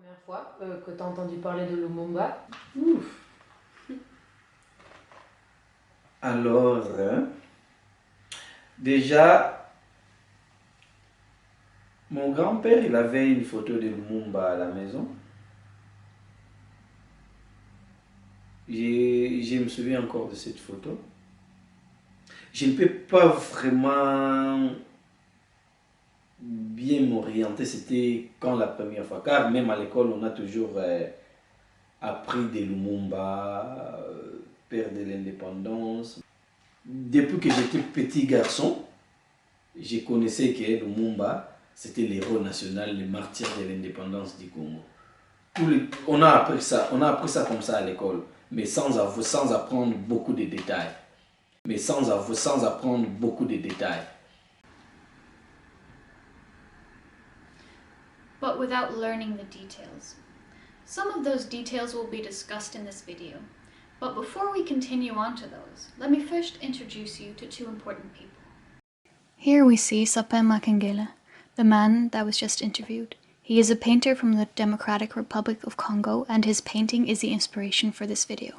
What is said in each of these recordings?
Première fois que tu as entendu parler de Lumumba? Ouf. Alors, déjà, mon grand-père, il avait une photo de Lumumba à la maison. Je me souviens encore de cette photo. Je ne peux pas vraiment bien m'orienter, c'était quand la première fois. Car même à l'école, on a toujours appris de Lumumba, père de l'indépendance. Depuis que j'étais petit garçon, je connaissais que Lumumba, c'était l'héros national, le martyr de l'indépendance du Congo. On a appris ça comme ça à l'école, mais sans apprendre beaucoup de détails. Sans apprendre beaucoup de détails. But without learning the details. Some of those details will be discussed in this video, but before we continue on to those, let me first introduce you to two important people. Here we see Sapin Makengele, the man that was just interviewed. He is a painter from the Democratic Republic of Congo, and his painting is the inspiration for this video.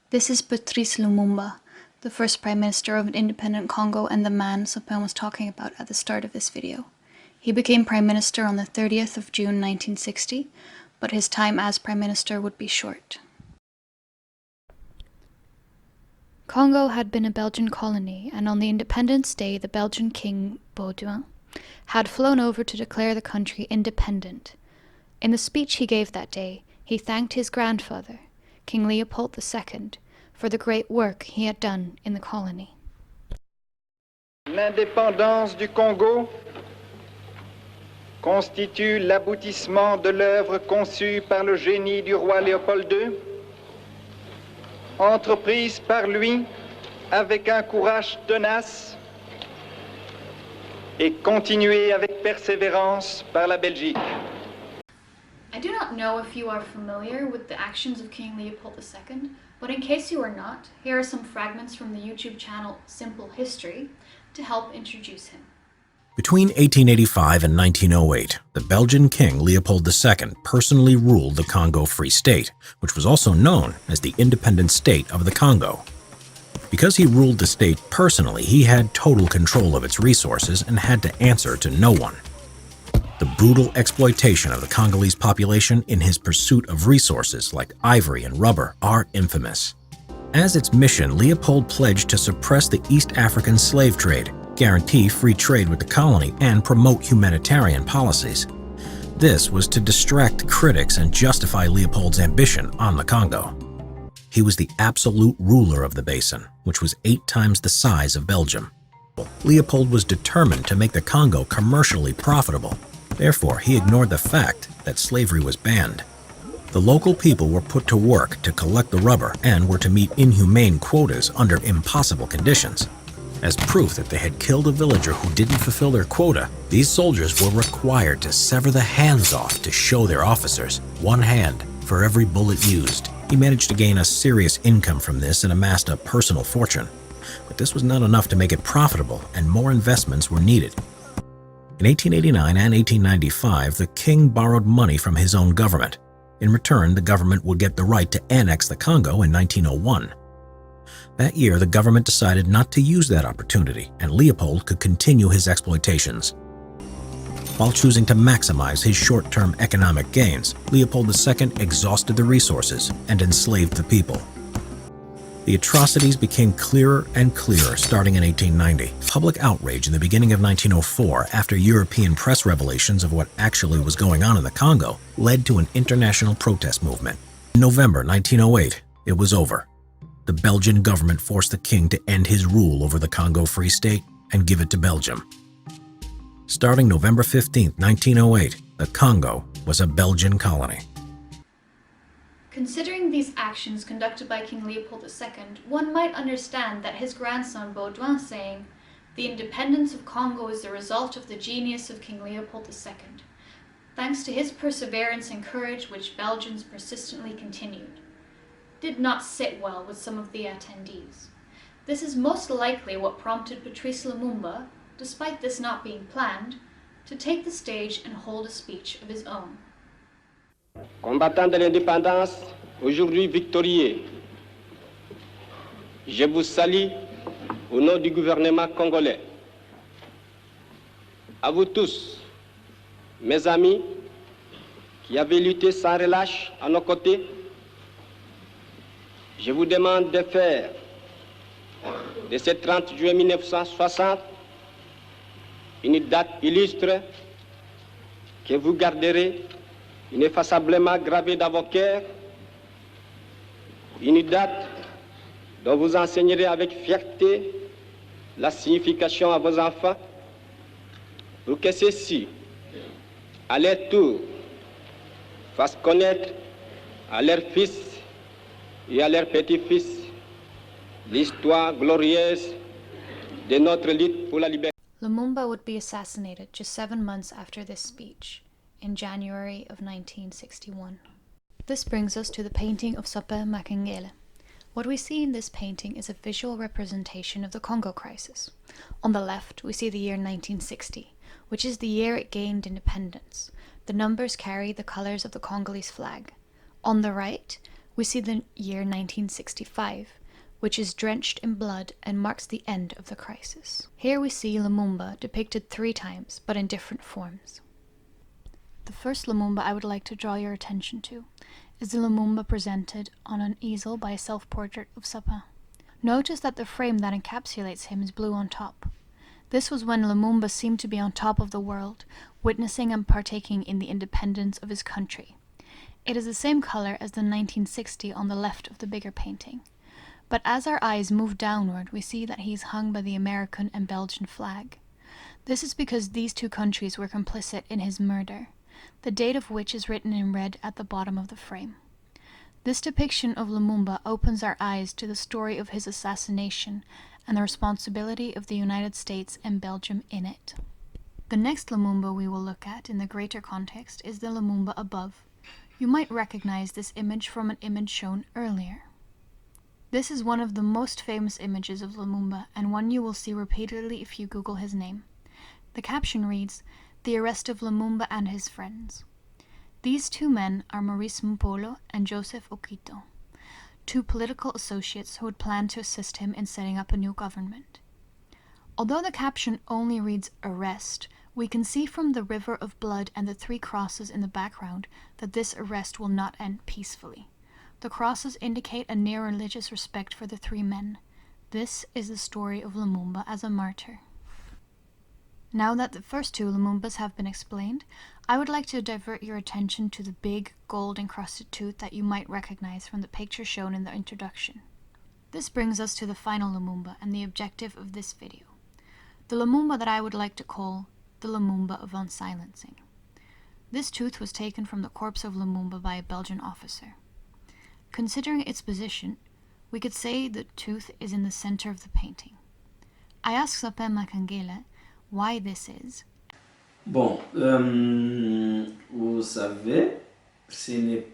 This is Patrice Lumumba, the first Prime Minister of an independent Congo and the man Sapin was talking about at the start of this video. He became Prime Minister on the 30th of June 1960, but his time as Prime Minister would be short. Congo had been a Belgian colony, and on the Independence Day the Belgian King, Baudouin, had flown over to declare the country independent. In the speech he gave that day, he thanked his grandfather, King Leopold II, for the great work he had done in the colony. L'indépendance du Congo constitue l'aboutissement de l'œuvre conçue par le génie du roi Léopold II, entreprise par lui avec un courage tenace et continuée avec persévérance par la Belgique. I do not know if you are familiar with the actions of King Leopold II, but in case you are not, here are some fragments from the YouTube channel Simple History to help introduce him. Between 1885 and 1908, the Belgian King Leopold II personally ruled the Congo Free State, which was also known as the Independent State of the Congo. Because he ruled the state personally, he had total control of its resources and had to answer to no one. The brutal exploitation of the Congolese population in his pursuit of resources like ivory and rubber are infamous. As its mission, Leopold pledged to suppress the East African slave trade, guarantee free trade with the colony, and promote humanitarian policies. This was to distract critics and justify Leopold's ambition on the Congo. He was the absolute ruler of the basin, which was 8 times the size of Belgium. Leopold was determined to make the Congo commercially profitable. Therefore, he ignored the fact that slavery was banned. The local people were put to work to collect the rubber and were to meet inhumane quotas under impossible conditions. As proof that they had killed a villager who didn't fulfill their quota, these soldiers were required to sever the hands off to show their officers, 1 hand for every bullet used. He managed to gain a serious income from this and amassed a personal fortune. But this was not enough to make it profitable, and more investments were needed. In 1889 and 1895, the king borrowed money from his own government. In return, the government would get the right to annex the Congo in 1901. That year, the government decided not to use that opportunity, and Leopold could continue his exploitations. While choosing to maximize his short-term economic gains, Leopold II exhausted the resources and enslaved the people. The atrocities became clearer and clearer starting in 1890. Public outrage in the beginning of 1904, after European press revelations of what actually was going on in the Congo, led to an international protest movement. In November 1908, it was over. The Belgian government forced the king to end his rule over the Congo Free State and give it to Belgium. Starting November 15, 1908, the Congo was a Belgian colony. Considering these actions conducted by King Leopold II, one might understand that his grandson Baudouin saying, "The independence of Congo is the result of the genius of King Leopold II, thanks to his perseverance and courage which Belgians persistently continued," did not sit well with some of the attendees. This is most likely what prompted Patrice Lumumba, despite this not being planned, to take the stage and hold a speech of his own. Combattants de l'indépendance, aujourd'hui victorieux, je vous salue au nom du gouvernement congolais. À vous tous, mes amis, qui avez lutté sans relâche à nos côtés, je vous demande de faire de ce 30 juillet 1960 une date illustre que vous garderez ineffaçablement gravée dans vos cœurs, une date dont vous enseignerez avec fierté la signification à vos enfants, pour que ceux-ci, à leur tour, fassent connaître à leurs fils et à leurs petits-fils l'histoire glorieuse de notre lutte pour la liberté. Lumumba would be assassinated just 7 months after this speech, in January of 1961. This brings us to the painting of Sope Makengele. What we see in this painting is a visual representation of the Congo crisis. On the left, we see the year 1960, which is the year it gained independence. The numbers carry the colors of the Congolese flag. On the right, we see the year 1965, which is drenched in blood and marks the end of the crisis. Here we see Lumumba depicted 3 times, but in different forms. The first Lumumba I would like to draw your attention to is the Lumumba presented on an easel by a self-portrait of Sapin. Notice that the frame that encapsulates him is blue on top. This was when Lumumba seemed to be on top of the world, witnessing and partaking in the independence of his country. It is the same color as the 1960 on the left of the bigger painting. But as our eyes move downward, we see that he is hung by the American and Belgian flag. This is because these 2 countries were complicit in his murder, the date of which is written in red at the bottom of the frame. This depiction of Lumumba opens our eyes to the story of his assassination and the responsibility of the United States and Belgium in it. The next Lumumba we will look at in the greater context is the Lumumba above. You might recognize this image from an image shown earlier. This is one of the most famous images of Lumumba and one you will see repeatedly if you Google his name. The caption reads, "The Arrest of Lumumba and His Friends." These 2 men are Maurice Mpolo and Joseph Okito, 2 political associates who had planned to assist him in setting up a new government. Although the caption only reads "arrest," we can see from the river of blood and the 3 crosses in the background that this arrest will not end peacefully. The crosses indicate a near religious respect for the 3 men. This is the story of Lumumba as a martyr. Now that the first 2 Lumumbas have been explained, I would like to divert your attention to the big, gold-encrusted tooth that you might recognize from the picture shown in the introduction. This brings us to the final Lumumba and the objective of this video. The Lumumba that I would like to call the Lumumba of unsilencing. This tooth was taken from the corpse of Lumumba by a Belgian officer. Considering its position, we could say the tooth is in the center of the painting. I asked Sope Makengele why this is. Bon, vous savez, il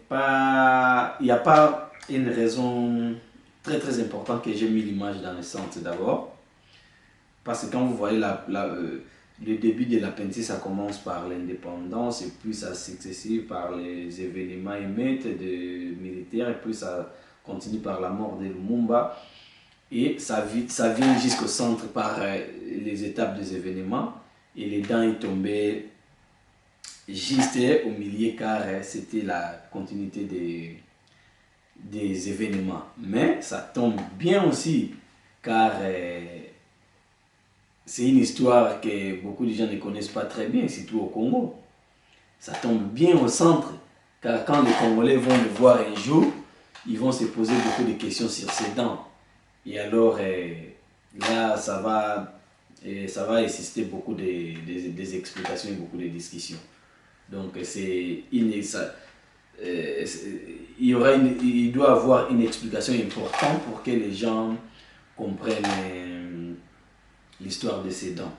n'y a pas une raison très très importante que j'ai mis l'image dans le centre d'abord. Parce que quand vous voyez le début de la peinture, ça commence par l'indépendance et puis ça successive par les événements émeutes de militaires et puis ça continue par la mort de Lumumba et ça vient jusqu'au centre par les étapes des événements et les dents est tombé juste au milieu car c'était la continuité des événements. Mais ça tombe bien aussi car c'est une histoire que beaucoup de gens ne connaissent pas très bien, surtout au Congo. Ça tombe bien au centre, car quand les Congolais vont le voir un jour, ils vont se poser beaucoup de questions sur ses dents. Et alors, là, ça va exister beaucoup des explications et beaucoup de discussions. Donc, il doit y avoir une explication importante pour que les gens comprennent l'histoire de ces dents.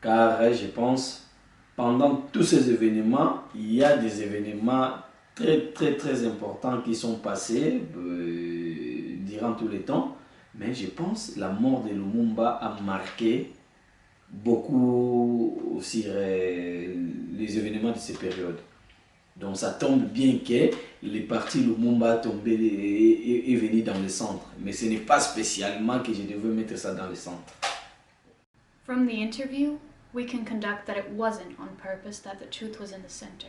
Car je pense, pendant tous ces événements, il y a des événements très très très importants qui sont passés durant tous les temps. Mais je pense que la mort de Lumumba a marqué beaucoup sur les événements de ces périodes. Donc ça tombe bien que les parties Lumumba tombé est venu dans le centre. Mais ce n'est pas spécialement que je devais mettre ça dans le centre. From the interview, we can conduct that it wasn't on purpose that the tooth was in the center.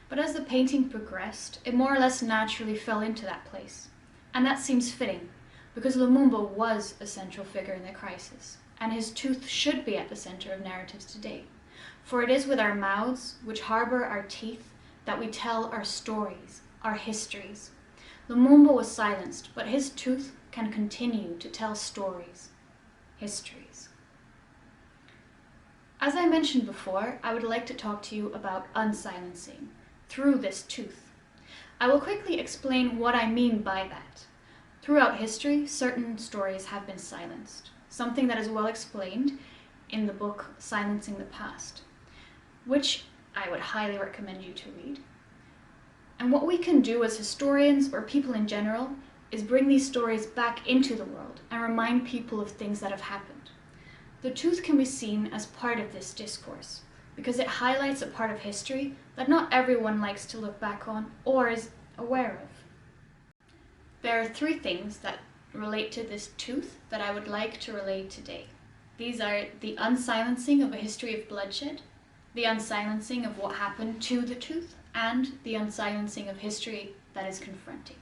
But as the painting progressed, it more or less naturally fell into that place. And that seems fitting, because Lumumba was a central figure in the crisis, and his tooth should be at the center of narratives today. For it is with our mouths, which harbor our teeth, that we tell our stories, our histories. Lumumba was silenced, but his tooth can continue to tell stories, histories. As I mentioned before, I would like to talk to you about unsilencing through this tooth. I will quickly explain what I mean by that. Throughout history, certain stories have been silenced, something that is well explained in the book Silencing the Past, which I would highly recommend you to read. And what we can do as historians, or people in general, is bring these stories back into the world and remind people of things that have happened. The tooth can be seen as part of this discourse, because it highlights a part of history that not everyone likes to look back on or is aware of. There are three things that relate to this tooth that I would like to relay today. These are the unsilencing of a history of bloodshed, the unsilencing of what happened to the tooth, and the unsilencing of history that is confronting.